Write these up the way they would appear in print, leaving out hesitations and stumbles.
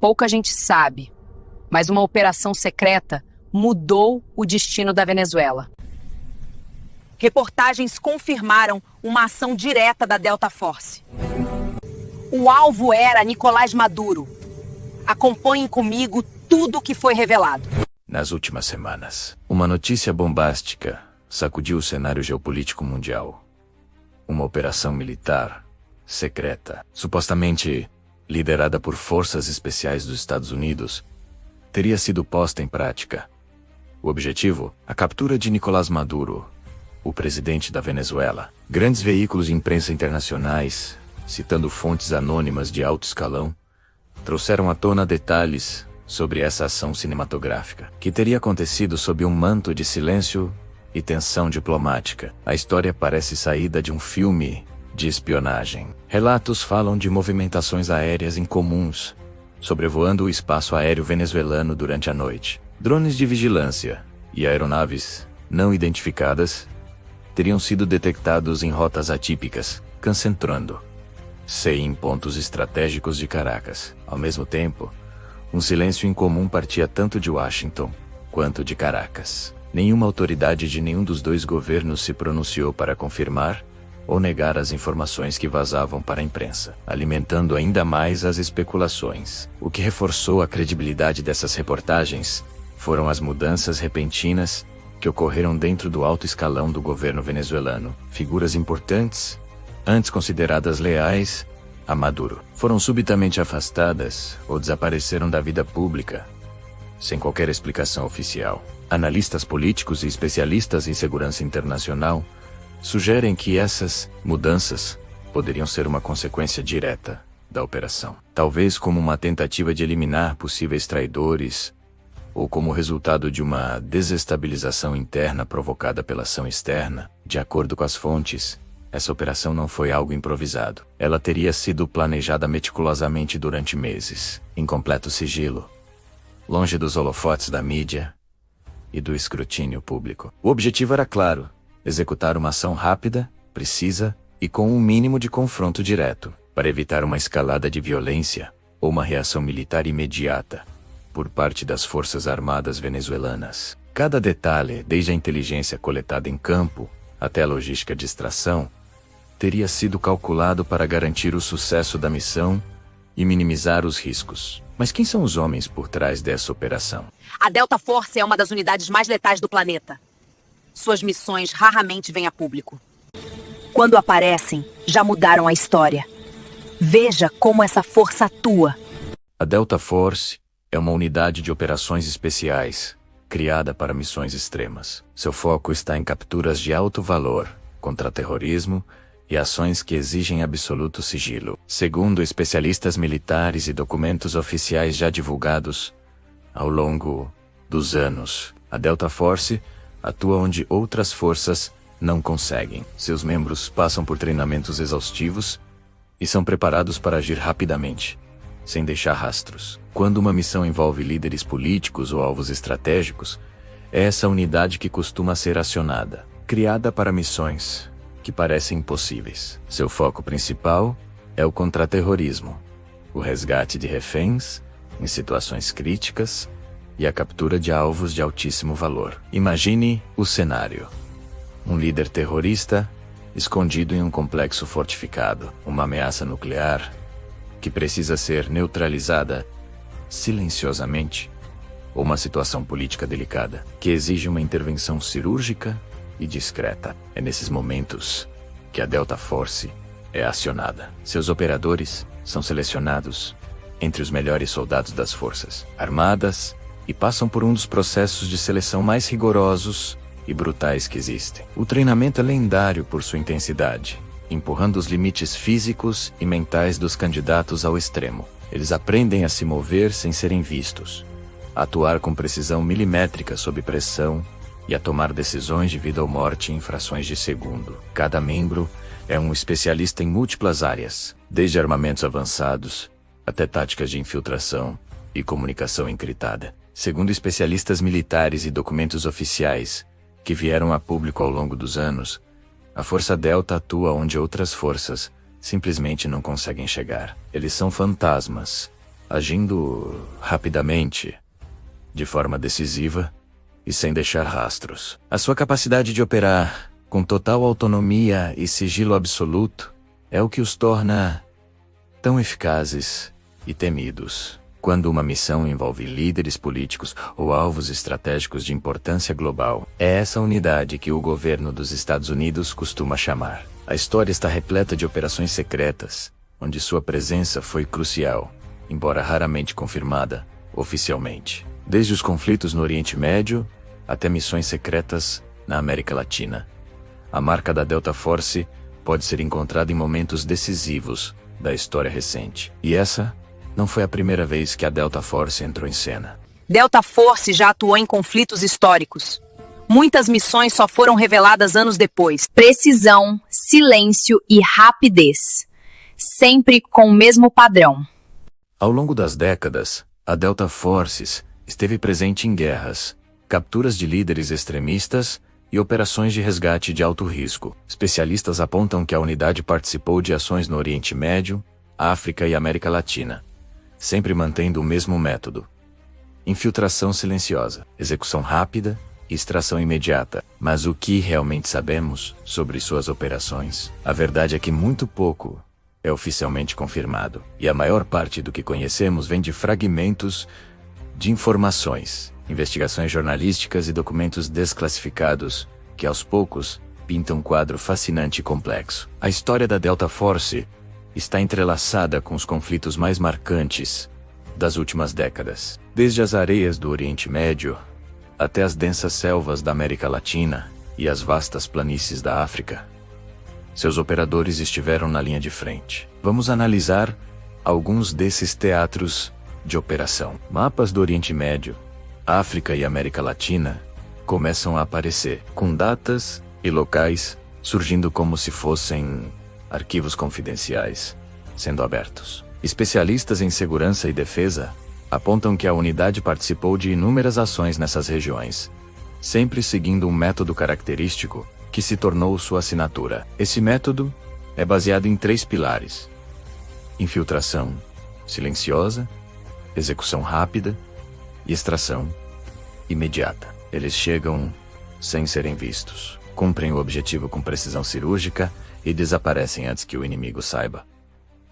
Pouca gente sabe, mas uma operação secreta mudou o destino da Venezuela. Reportagens confirmaram uma ação direta da Delta Force. O alvo era Nicolás Maduro. Acompanhem comigo tudo o que foi revelado. Nas últimas semanas, uma notícia bombástica sacudiu o cenário geopolítico mundial. Uma operação militar secreta, supostamente liderada por forças especiais dos Estados Unidos, teria sido posta em prática. O objetivo? A captura de Nicolás Maduro, o presidente da Venezuela. Grandes veículos de imprensa internacionais, citando fontes anônimas de alto escalão, trouxeram à tona detalhes sobre essa ação cinematográfica, que teria acontecido sob um manto de silêncio e tensão diplomática. A história parece saída de um filme de espionagem. Relatos falam de movimentações aéreas incomuns, sobrevoando o espaço aéreo venezuelano durante a noite. Drones de vigilância e aeronaves não identificadas teriam sido detectados em rotas atípicas, concentrando-se em pontos estratégicos de Caracas. Ao mesmo tempo, um silêncio incomum partia tanto de Washington quanto de Caracas. Nenhuma autoridade de nenhum dos dois governos se pronunciou para confirmar ou negar as informações que vazavam para a imprensa, alimentando ainda mais as especulações. O que reforçou a credibilidade dessas reportagens foram as mudanças repentinas que ocorreram dentro do alto escalão do governo venezuelano. Figuras importantes, antes consideradas leais a Maduro, foram subitamente afastadas ou desapareceram da vida pública, sem qualquer explicação oficial. Analistas políticos e especialistas em segurança internacional sugerem que essas mudanças poderiam ser uma consequência direta da operação. Talvez como uma tentativa de eliminar possíveis traidores ou como resultado de uma desestabilização interna provocada pela ação externa. De acordo com as fontes, essa operação não foi algo improvisado. Ela teria sido planejada meticulosamente durante meses, em completo sigilo, longe dos holofotes da mídia e do escrutínio público. O objetivo era claro: executar uma ação rápida, precisa e com um mínimo de confronto direto, para evitar uma escalada de violência ou uma reação militar imediata por parte das forças armadas venezuelanas. Cada detalhe, desde a inteligência coletada em campo até a logística de extração, teria sido calculado para garantir o sucesso da missão e minimizar os riscos. Mas quem são os homens por trás dessa operação? A Delta Force é uma das unidades mais letais do planeta. Suas missões raramente vêm a público. Quando aparecem, já mudaram a história. Veja como essa força atua. A Delta Force é uma unidade de operações especiais, criada para missões extremas. Seu foco está em capturas de alto valor, contra-terrorismo e ações que exigem absoluto sigilo. Segundo especialistas militares e documentos oficiais já divulgados ao longo dos anos, a Delta Force atua onde outras forças não conseguem. Seus membros passam por treinamentos exaustivos e são preparados para agir rapidamente, sem deixar rastros. Quando uma missão envolve líderes políticos ou alvos estratégicos, é essa unidade que costuma ser acionada, criada para missões que parecem impossíveis. Seu foco principal é o contra-terrorismo, o resgate de reféns em situações críticas e a captura de alvos de altíssimo valor. Imagine o cenário: um líder terrorista escondido em um complexo fortificado, uma ameaça nuclear que precisa ser neutralizada silenciosamente, ou uma situação política delicada que exige uma intervenção cirúrgica e discreta. É nesses momentos que a Delta Force é acionada. Seus operadores são selecionados entre os melhores soldados das forças armadas e passam por um dos processos de seleção mais rigorosos e brutais que existem. O treinamento é lendário por sua intensidade, empurrando os limites físicos e mentais dos candidatos ao extremo. Eles aprendem a se mover sem serem vistos, a atuar com precisão milimétrica sob pressão e a tomar decisões de vida ou morte em frações de segundo. Cada membro é um especialista em múltiplas áreas, desde armamentos avançados até táticas de infiltração e comunicação encriptada. Segundo especialistas militares e documentos oficiais que vieram a público ao longo dos anos, a Força Delta atua onde outras forças simplesmente não conseguem chegar. Eles são fantasmas, agindo rapidamente, de forma decisiva e sem deixar rastros. A sua capacidade de operar com total autonomia e sigilo absoluto é o que os torna tão eficazes e temidos. Quando uma missão envolve líderes políticos ou alvos estratégicos de importância global, é essa unidade que o governo dos Estados Unidos costuma chamar. A história está repleta de operações secretas, onde sua presença foi crucial, embora raramente confirmada oficialmente. Desde os conflitos no Oriente Médio até missões secretas na América Latina. A marca da Delta Force pode ser encontrada em momentos decisivos da história recente. E essa não foi a primeira vez que a Delta Force entrou em cena. Delta Force já atuou em conflitos históricos. Muitas missões só foram reveladas anos depois. Precisão, silêncio e rapidez. Sempre com o mesmo padrão. Ao longo das décadas, a Delta Forces esteve presente em guerras, capturas de líderes extremistas e operações de resgate de alto risco. Especialistas apontam que a unidade participou de ações no Oriente Médio, África e América Latina, sempre mantendo o mesmo método: infiltração silenciosa, execução rápida e extração imediata. Mas o que realmente sabemos sobre suas operações? A verdade é que muito pouco é oficialmente confirmado, e a maior parte do que conhecemos vem de fragmentos de informações, investigações jornalísticas e documentos desclassificados que aos poucos pintam um quadro fascinante e complexo. A história da Delta Force está entrelaçada com os conflitos mais marcantes das últimas décadas. Desde as areias do Oriente Médio até as densas selvas da América Latina e as vastas planícies da África, seus operadores estiveram na linha de frente. Vamos analisar alguns desses teatros de operação. Mapas do Oriente Médio, África e América Latina começam a aparecer, com datas e locais surgindo como se fossem arquivos confidenciais sendo abertos. Especialistas em segurança e defesa apontam que a unidade participou de inúmeras ações nessas regiões, sempre seguindo um método característico que se tornou sua assinatura. Esse método é baseado em 3 pilares: infiltração silenciosa, execução rápida e extração imediata. Eles chegam sem serem vistos, cumprem o objetivo com precisão cirúrgica e desaparecem antes que o inimigo saiba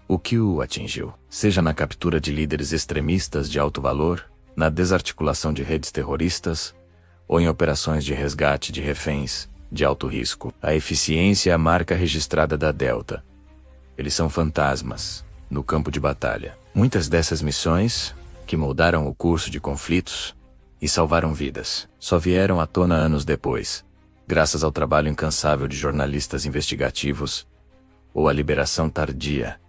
o que o atingiu. Seja na captura de líderes extremistas de alto valor, na desarticulação de redes terroristas ou em operações de resgate de reféns de alto risco. A eficiência é a marca registrada da Delta. Eles são fantasmas no campo de batalha. Muitas dessas missões, que moldaram o curso de conflitos e salvaram vidas, só vieram à tona anos depois, graças ao trabalho incansável de jornalistas investigativos ou à liberação tardia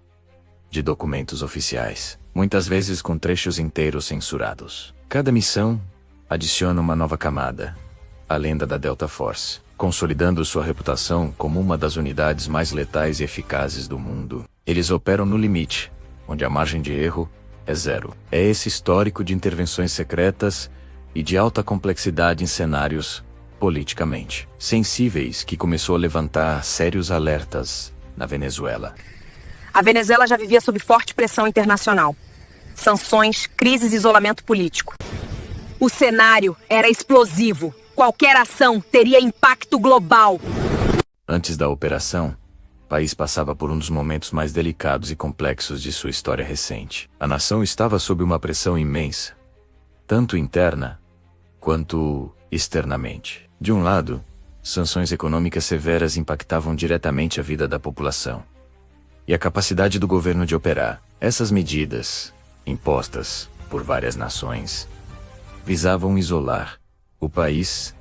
de documentos oficiais, muitas vezes com trechos inteiros censurados. Cada missão adiciona uma nova camada à lenda da Delta Force, consolidando sua reputação como uma das unidades mais letais e eficazes do mundo. Eles operam no limite, onde a margem de erro é zero. É esse histórico de intervenções secretas e de alta complexidade em cenários politicamente sensíveis que começou a levantar sérios alertas na Venezuela. A Venezuela já vivia sob forte pressão internacional. Sanções, crises e isolamento político. O cenário era explosivo. Qualquer ação teria impacto global. Antes da operação, o país passava por um dos momentos mais delicados e complexos de sua história recente. A nação estava sob uma pressão imensa, tanto interna quanto externamente. De um lado, sanções econômicas severas impactavam diretamente a vida da população e a capacidade do governo de operar. Essas medidas, impostas por várias nações, visavam isolar o país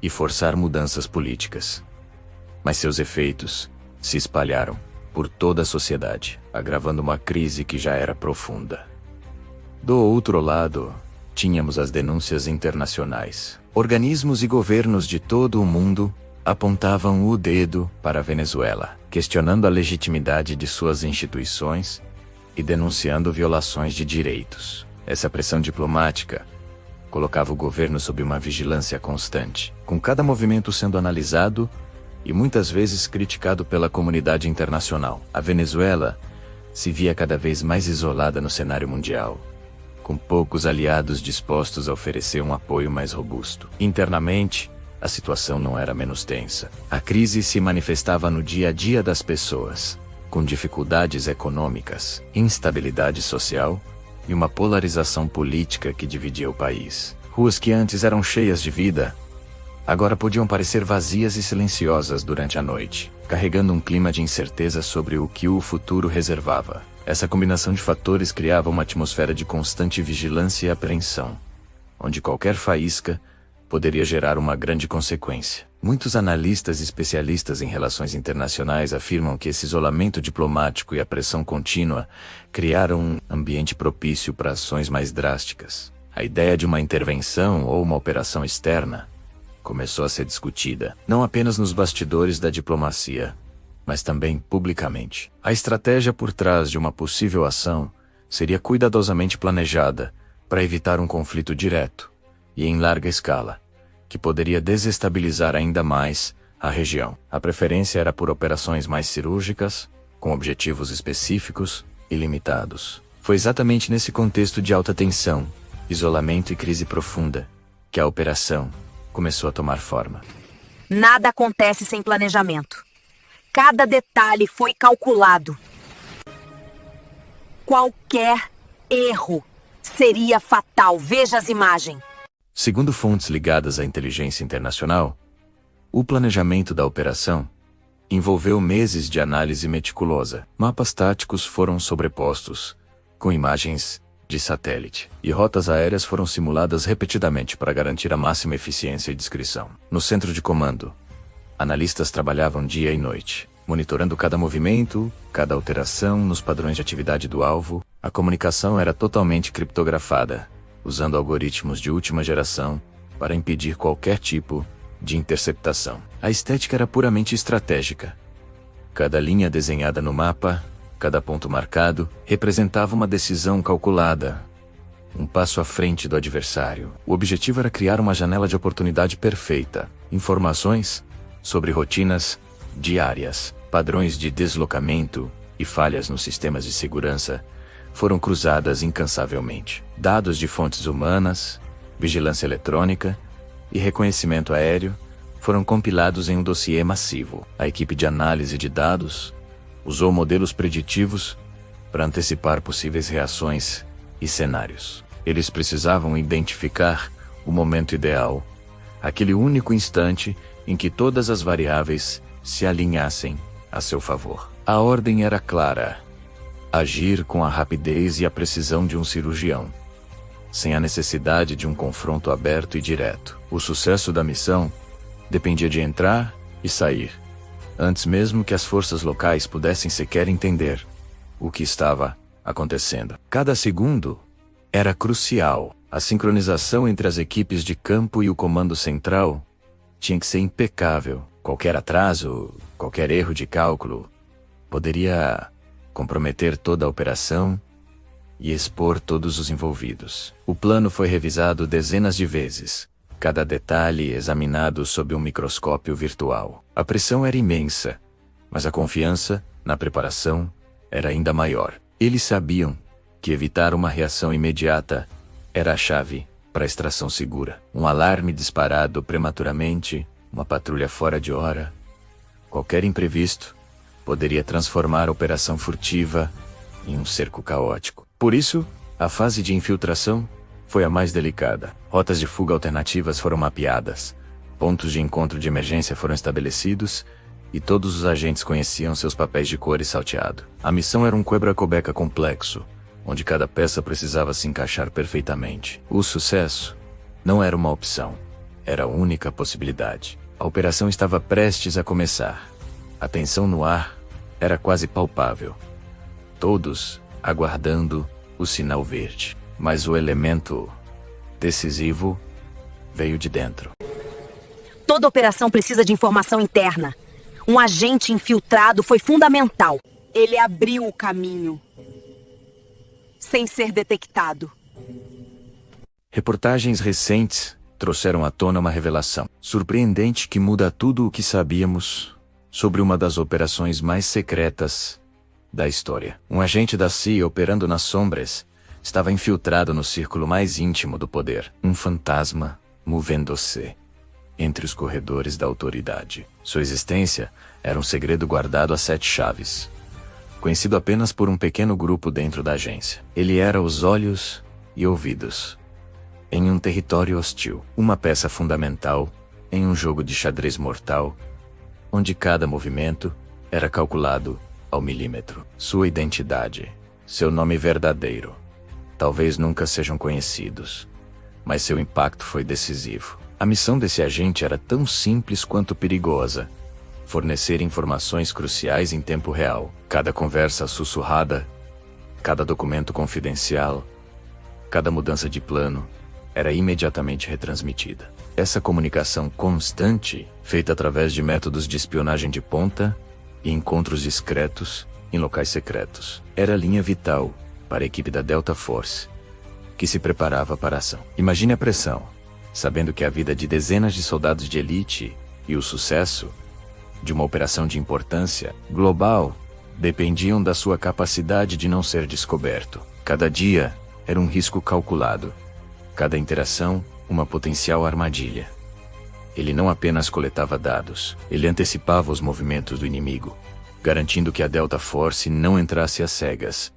e forçar mudanças políticas. Mas seus efeitos se espalharam por toda a sociedade, agravando uma crise que já era profunda. Do outro lado, tínhamos as denúncias internacionais. Organismos e governos de todo o mundo apontavam o dedo para a Venezuela, questionando a legitimidade de suas instituições e denunciando violações de direitos. Essa pressão diplomática colocava o governo sob uma vigilância constante, com cada movimento sendo analisado e muitas vezes criticado pela comunidade internacional. A Venezuela se via cada vez mais isolada no cenário mundial, com poucos aliados dispostos a oferecer um apoio mais robusto. Internamente, a situação não era menos tensa. A crise se manifestava no dia a dia das pessoas, com dificuldades econômicas, instabilidade social e uma polarização política que dividia o país. Ruas que antes eram cheias de vida, agora podiam parecer vazias e silenciosas durante a noite, carregando um clima de incerteza sobre o que o futuro reservava. Essa combinação de fatores criava uma atmosfera de constante vigilância e apreensão, onde qualquer faísca poderia gerar uma grande consequência. Muitos analistas e especialistas em relações internacionais afirmam que esse isolamento diplomático e a pressão contínua criaram um ambiente propício para ações mais drásticas. A ideia de uma intervenção ou uma operação externa começou a ser discutida, não apenas nos bastidores da diplomacia, mas também publicamente. A estratégia por trás de uma possível ação seria cuidadosamente planejada para evitar um conflito direto e em larga escala, que poderia desestabilizar ainda mais a região. A preferência era por operações mais cirúrgicas, com objetivos específicos e limitados. Foi exatamente nesse contexto de alta tensão, isolamento e crise profunda, que a operação começou a tomar forma. Nada acontece sem planejamento. Cada detalhe foi calculado. Qualquer erro seria fatal. Veja as imagens. Segundo fontes ligadas à inteligência internacional, o planejamento da operação envolveu meses de análise meticulosa. Mapas táticos foram sobrepostos, com imagens de satélite, e rotas aéreas foram simuladas repetidamente para garantir a máxima eficiência e discrição. No centro de comando, analistas trabalhavam dia e noite, monitorando cada movimento, cada alteração nos padrões de atividade do alvo. A comunicação era totalmente criptografada, usando algoritmos de última geração para impedir qualquer tipo de interceptação. A estética era puramente estratégica. Cada linha desenhada no mapa, cada ponto marcado, representava uma decisão calculada, um passo à frente do adversário. O objetivo era criar uma janela de oportunidade perfeita. Informações sobre rotinas diárias, padrões de deslocamento e falhas nos sistemas de segurança foram cruzadas incansavelmente. Dados de fontes humanas, vigilância eletrônica e reconhecimento aéreo foram compilados em um dossiê massivo. A equipe de análise de dados usou modelos preditivos para antecipar possíveis reações e cenários. Eles precisavam identificar o momento ideal, aquele único instante em que todas as variáveis se alinhassem a seu favor. A ordem era clara: agir com a rapidez e a precisão de um cirurgião, sem a necessidade de um confronto aberto e direto. O sucesso da missão dependia de entrar e sair, antes mesmo que as forças locais pudessem sequer entender o que estava acontecendo. Cada segundo era crucial. A sincronização entre as equipes de campo e o comando central tinha que ser impecável. Qualquer atraso, qualquer erro de cálculo poderia comprometer toda a operação e expor todos os envolvidos. O plano foi revisado dezenas de vezes, cada detalhe examinado sob um microscópio virtual. A pressão era imensa, mas a confiança na preparação era ainda maior. Eles sabiam que evitar uma reação imediata era a chave para a extração segura. Um alarme disparado prematuramente, uma patrulha fora de hora, qualquer imprevisto poderia transformar a operação furtiva em um cerco caótico. Por isso, a fase de infiltração foi a mais delicada. Rotas de fuga alternativas foram mapeadas, pontos de encontro de emergência foram estabelecidos e todos os agentes conheciam seus papéis de cor e salteado. A missão era um quebra-cobeca complexo, onde cada peça precisava se encaixar perfeitamente. O sucesso não era uma opção, era a única possibilidade. A operação estava prestes a começar. A tensão no ar era quase palpável. Todos aguardando o sinal verde. Mas o elemento decisivo veio de dentro. Toda operação precisa de informação interna. Um agente infiltrado foi fundamental. Ele abriu o caminho, sem ser detectado. Reportagens recentes trouxeram à tona uma revelação surpreendente que muda tudo o que sabíamos sobre uma das operações mais secretas da história. Um agente da CIA operando nas sombras estava infiltrado no círculo mais íntimo do poder. Um fantasma movendo-se entre os corredores da autoridade. Sua existência era um segredo guardado a 7 chaves, conhecido apenas por um pequeno grupo dentro da agência. Ele era os olhos e ouvidos em um território hostil, uma peça fundamental em um jogo de xadrez mortal, onde cada movimento era calculado ao milímetro. Sua identidade, seu nome verdadeiro, talvez nunca sejam conhecidos, mas seu impacto foi decisivo. A missão desse agente era tão simples quanto perigosa: fornecer informações cruciais em tempo real. Cada conversa sussurrada, cada documento confidencial, cada mudança de plano era imediatamente retransmitida. Essa comunicação constante, feita através de métodos de espionagem de ponta e encontros discretos em locais secretos, era a linha vital para a equipe da Delta Force, que se preparava para a ação. Imagine a pressão, sabendo que a vida de dezenas de soldados de elite e o sucesso de uma operação de importância global dependiam da sua capacidade de não ser descoberto. Cada dia era um risco calculado, cada interação uma potencial armadilha. Ele não apenas coletava dados, ele antecipava os movimentos do inimigo, garantindo que a Delta Force não entrasse às cegas,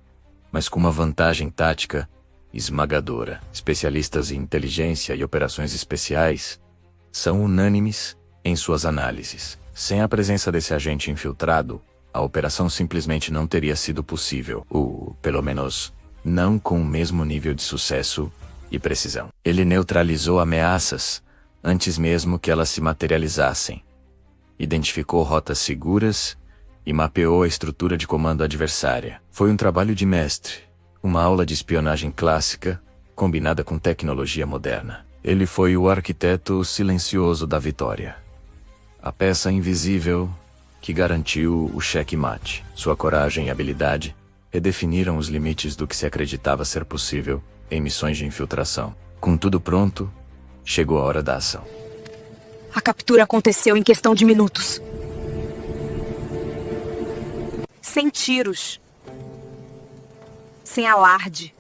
mas com uma vantagem tática esmagadora. Especialistas em inteligência e operações especiais são unânimes em suas análises. Sem a presença desse agente infiltrado, a operação simplesmente não teria sido possível, ou, pelo menos, não com o mesmo nível de sucesso e precisão. Ele neutralizou ameaças antes mesmo que elas se materializassem, identificou rotas seguras e mapeou a estrutura de comando adversária. Foi um trabalho de mestre, uma aula de espionagem clássica, combinada com tecnologia moderna. Ele foi o arquiteto silencioso da vitória, a peça invisível que garantiu o checkmate. Sua coragem e habilidade redefiniram os limites do que se acreditava ser possível em missões de infiltração. Com tudo pronto, chegou a hora da ação. A captura aconteceu em questão de minutos. Sem tiros. Sem alarde.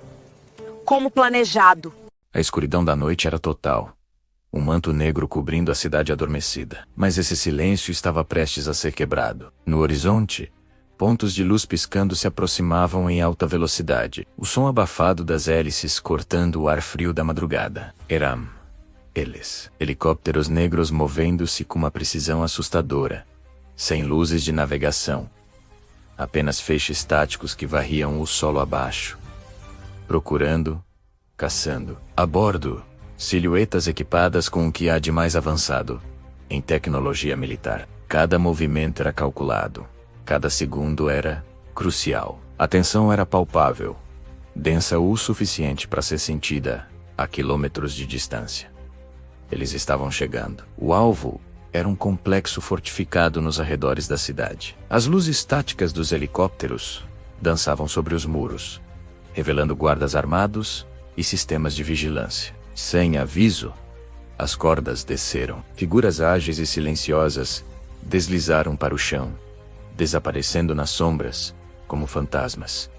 Como planejado. A escuridão da noite era total. Um manto negro cobrindo a cidade adormecida. Mas esse silêncio estava prestes a ser quebrado. No horizonte, pontos de luz piscando se aproximavam em alta velocidade. O som abafado das hélices cortando o ar frio da madrugada. Eram eles. Helicópteros negros movendo-se com uma precisão assustadora. Sem luzes de navegação. Apenas feixes táticos que varriam o solo abaixo. Procurando, caçando. A bordo, silhuetas equipadas com o que há de mais avançado em tecnologia militar. Cada movimento era calculado. Cada segundo era crucial. A tensão era palpável, densa o suficiente para ser sentida a quilômetros de distância. Eles estavam chegando. O alvo era um complexo fortificado nos arredores da cidade. As luzes táticas dos helicópteros dançavam sobre os muros, revelando guardas armados e sistemas de vigilância. Sem aviso, as cordas desceram. Figuras ágeis e silenciosas deslizaram para o chão, desaparecendo nas sombras como fantasmas.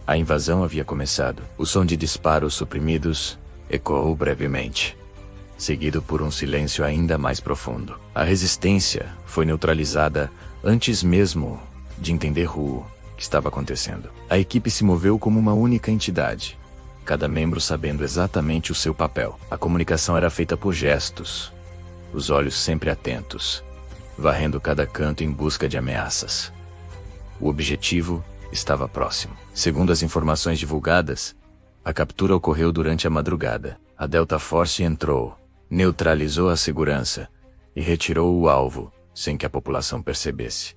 A invasão havia começado. O som de disparos suprimidos ecoou brevemente, seguido por um silêncio ainda mais profundo. A resistência foi neutralizada antes mesmo de entender o que estava acontecendo. A equipe se moveu como uma única entidade, cada membro sabendo exatamente o seu papel. A comunicação era feita por gestos, os olhos sempre atentos, varrendo cada canto em busca de ameaças. O objetivo estava próximo. Segundo as informações divulgadas, a captura ocorreu durante a madrugada. A Delta Force entrou, neutralizou a segurança e retirou o alvo sem que a população percebesse.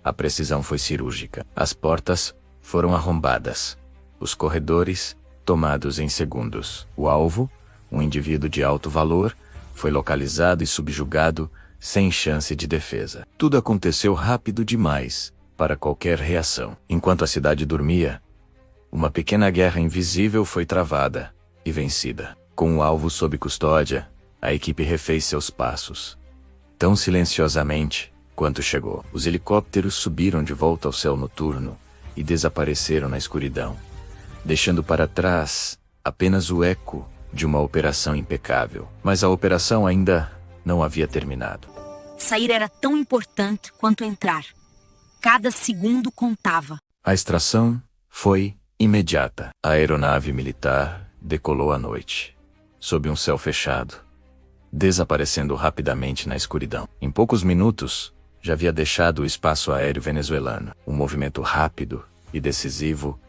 A precisão foi cirúrgica. As portas foram arrombadas, os corredores tomados em segundos. O alvo, um indivíduo de alto valor, foi localizado e subjugado sem chance de defesa. Tudo aconteceu rápido demais para qualquer reação. Enquanto a cidade dormia, uma pequena guerra invisível foi travada e vencida. Com o alvo sob custódia, a equipe refez seus passos, tão silenciosamente quanto chegou. Os helicópteros subiram de volta ao céu noturno e desapareceram na escuridão, deixando para trás apenas o eco de uma operação impecável. Mas a operação ainda não havia terminado. Sair era tão importante quanto entrar. Cada segundo contava. A extração foi imediata. A aeronave militar decolou à noite, sob um céu fechado, desaparecendo rapidamente na escuridão. Em poucos minutos, já havia deixado o espaço aéreo venezuelano, um movimento rápido e decisivo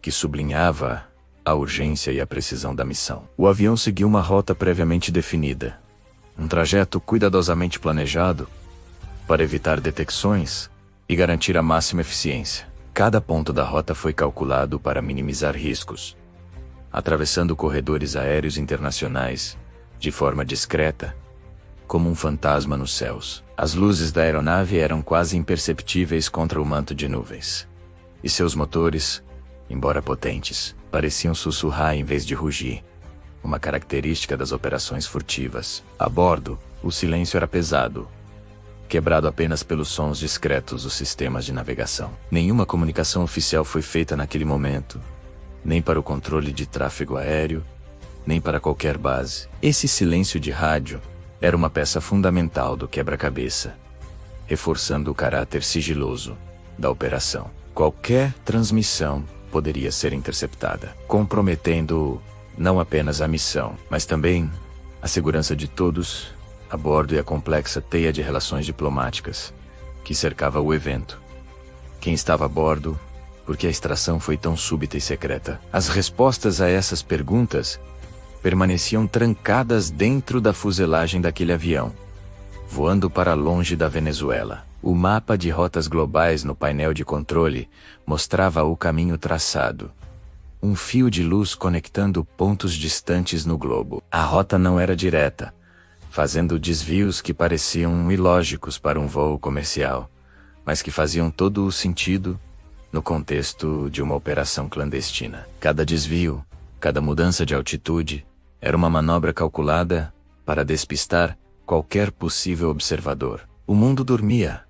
que sublinhava a urgência e a precisão da missão. O avião seguiu uma rota previamente definida, um trajeto cuidadosamente planejado para evitar detecções e garantir a máxima eficiência. Cada ponto da rota foi calculado para minimizar riscos, atravessando corredores aéreos internacionais de forma discreta, como um fantasma nos céus. As luzes da aeronave eram quase imperceptíveis contra o manto de nuvens, e seus motores, embora potentes, pareciam sussurrar em vez de rugir, uma característica das operações furtivas. A bordo, o silêncio era pesado, quebrado apenas pelos sons discretos dos sistemas de navegação. Nenhuma comunicação oficial foi feita naquele momento, nem para o controle de tráfego aéreo, nem para qualquer base. Esse silêncio de rádio era uma peça fundamental do quebra-cabeça, reforçando o caráter sigiloso da operação. Qualquer transmissão poderia ser interceptada, comprometendo não apenas a missão, mas também a segurança de todos a bordo e a complexa teia de relações diplomáticas que cercava o evento. Quem estava a bordo? Por que a extração foi tão súbita e secreta? As respostas a essas perguntas permaneciam trancadas dentro da fuselagem daquele avião, voando para longe da Venezuela. O mapa de rotas globais no painel de controle mostrava o caminho traçado, um fio de luz conectando pontos distantes no globo. A rota não era direta, fazendo desvios que pareciam ilógicos para um voo comercial, mas que faziam todo o sentido no contexto de uma operação clandestina. Cada desvio, cada mudança de altitude, era uma manobra calculada para despistar qualquer possível observador. O mundo dormia,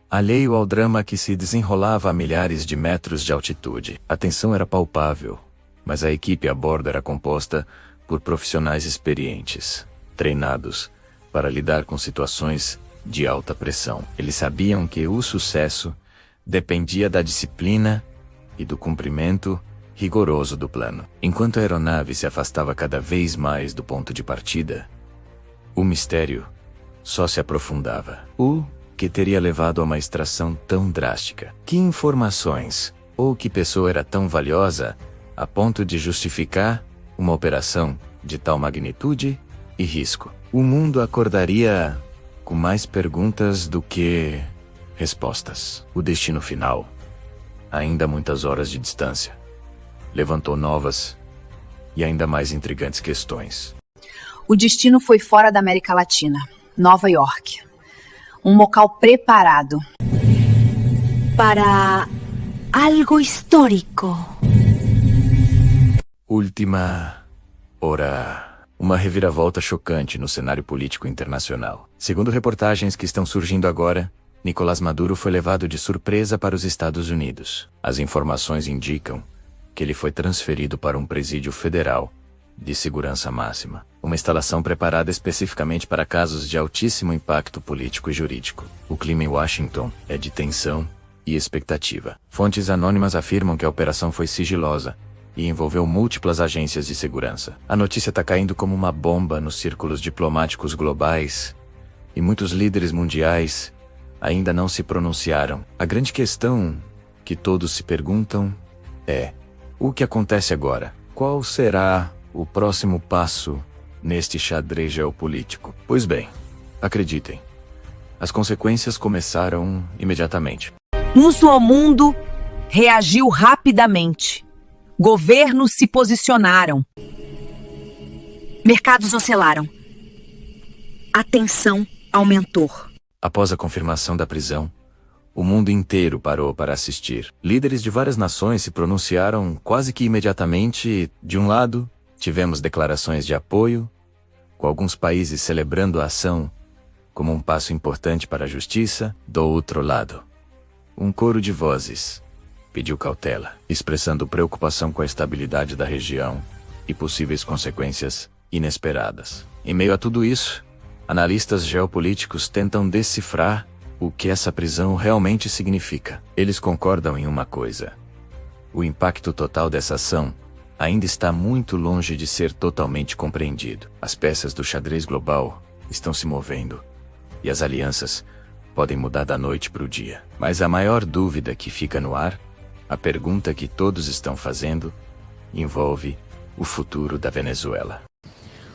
alheio ao drama que se desenrolava a milhares de metros de altitude. A tensão era palpável, mas a equipe a bordo era composta por profissionais experientes, treinados para lidar com situações de alta pressão. Eles sabiam que o sucesso dependia da disciplina e do cumprimento rigoroso do plano. Enquanto a aeronave se afastava cada vez mais do ponto de partida, o mistério só se aprofundava. O que teria levado a uma extração tão drástica? Que informações ou que pessoa era tão valiosa a ponto de justificar uma operação de tal magnitude e risco? O mundo acordaria com mais perguntas do que respostas. O destino final, ainda a muitas horas de distância, levantou novas e ainda mais intrigantes questões. O destino foi fora da América Latina, Nova York. Um local preparado para algo histórico. Última hora. Uma reviravolta chocante no cenário político internacional. Segundo reportagens que estão surgindo agora, Nicolás Maduro foi levado de surpresa para os Estados Unidos. As informações indicam que ele foi transferido para um presídio federal de segurança máxima, uma instalação preparada especificamente para casos de altíssimo impacto político e jurídico. O clima em Washington é de tensão e expectativa. Fontes anônimas afirmam que a operação foi sigilosa e envolveu múltiplas agências de segurança. A notícia está caindo como uma bomba nos círculos diplomáticos globais e muitos líderes mundiais ainda não se pronunciaram. A grande questão que todos se perguntam é: o que acontece agora? Qual será o próximo passo neste xadrez geopolítico? Pois bem, acreditem, as consequências começaram imediatamente. O mundo reagiu rapidamente. Governos se posicionaram. Mercados oscilaram. A tensão aumentou. Após a confirmação da prisão, o mundo inteiro parou para assistir. Líderes de várias nações se pronunciaram quase que imediatamente. De um lado, tivemos declarações de apoio, com alguns países celebrando a ação como um passo importante para a justiça. Do outro lado, um coro de vozes pediu cautela, expressando preocupação com a estabilidade da região e possíveis consequências inesperadas. Em meio a tudo isso, analistas geopolíticos tentam decifrar o que essa prisão realmente significa. Eles concordam em uma coisa: o impacto total dessa ação ainda está muito longe de ser totalmente compreendido. As peças do xadrez global estão se movendo, e as alianças podem mudar da noite para o dia. Mas a maior dúvida que fica no ar, a pergunta que todos estão fazendo, envolve o futuro da Venezuela.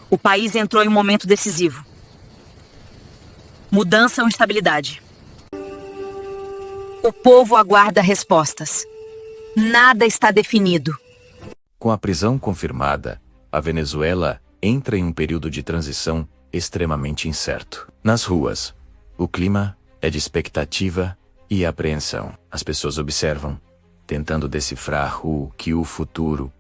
O país entrou em um momento decisivo. Mudança ou instabilidade? O povo aguarda respostas. Nada está definido. Com a prisão confirmada, a Venezuela entra em um período de transição extremamente incerto. Nas ruas, o clima é de expectativa e apreensão. As pessoas observam, tentando decifrar o que o futuro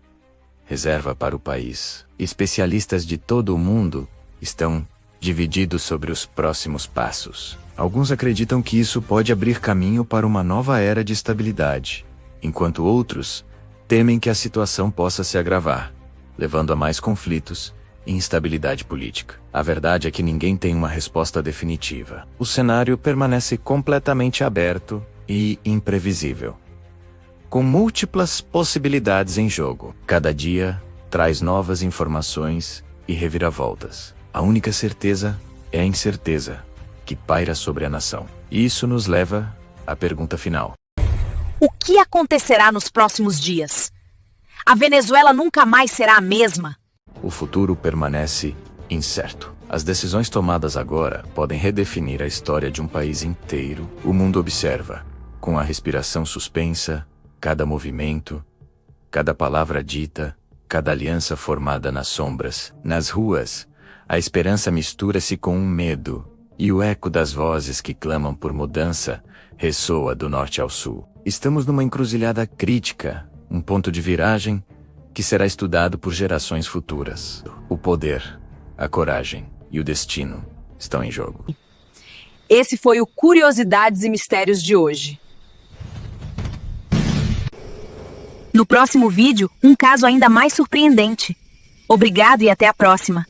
reserva para o país. Especialistas de todo o mundo estão divididos sobre os próximos passos. Alguns acreditam que isso pode abrir caminho para uma nova era de estabilidade, enquanto outros temem que a situação possa se agravar, levando a mais conflitos e instabilidade política. A verdade é que ninguém tem uma resposta definitiva. O cenário permanece completamente aberto e imprevisível, com múltiplas possibilidades em jogo. Cada dia traz novas informações e reviravoltas. A única certeza é a incerteza que paira sobre a nação. E isso nos leva à pergunta final: o que acontecerá nos próximos dias? A Venezuela nunca mais será a mesma? O futuro permanece incerto. As decisões tomadas agora podem redefinir a história de um país inteiro. O mundo observa, com a respiração suspensa, cada movimento, cada palavra dita, cada aliança formada nas sombras. Nas ruas, a esperança mistura-se com um medo, e o eco das vozes que clamam por mudança ressoa do norte ao sul. Estamos numa encruzilhada crítica, um ponto de viragem que será estudado por gerações futuras. O poder, a coragem e o destino estão em jogo. Esse foi o Curiosidades e Mistérios de hoje. No próximo vídeo, um caso ainda mais surpreendente. Obrigado e até a próxima.